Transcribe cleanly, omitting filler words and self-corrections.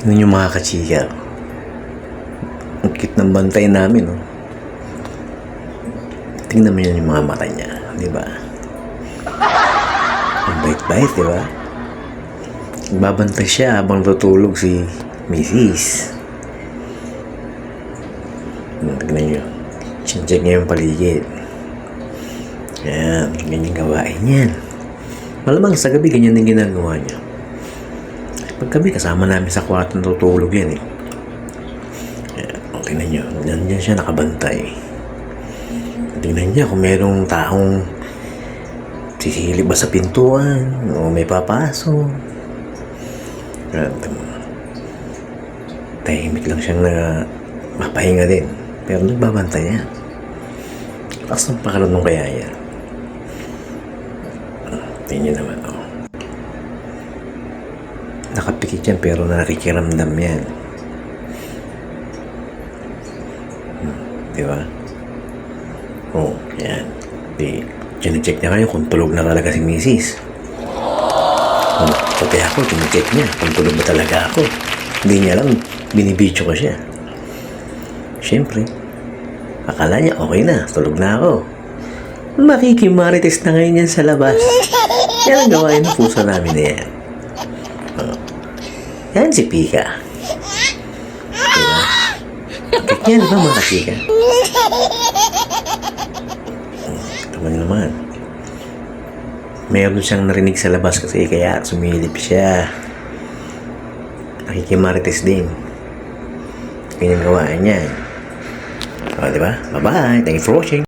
Tingnan yung mga kachika. Ang cute ng bantay namin, no? Tingnan mo yun yung mga mata niya, di ba? Ang bait-bait, di ba? Nagbabantay siya habang tutulog si Mrs. Tignan nyo. Chin-check niya yung paligid. Yan, ganyan gawain yan. Malamang sa gabi, ganyan din ginagawa niya. Paggabi, kasama namin sa kwarto natutulog yan eh. Yan, tingnan nyo. Nandiyan siya nakabantay. Tingnan niya kung merong taong sisilip ba sa pintuan o may papasok. Tahimik lang siyang mapahinga din. Pero nagbabantay yan. Tapos ang pakalunong kaya yan. Tingnan naman, oh. Nakapikit yan pero nakikiramdam yan. Di ba? Oh, yan. Chine-check niya kayo kung tulog na talaga si Mrs. Oh, pati ako, chine-check niya kung tulog ba talaga ako. Hindi niya lang, binibidyo ko siya. Siyempre, akala niya okay na, tulog na ako. Makikimarites na ngayon yan sa labas. Yan ang gawain ng puso namin na yan. Oh. Yan si Pika. Diba? Ganyan ba mga kachika? Naman naman. Meron siyang narinig sa labas kasi kaya sumilip siya. Nakikimarites din. Ganyan gawain niya. O, diba? Bye-bye. Thank you for watching.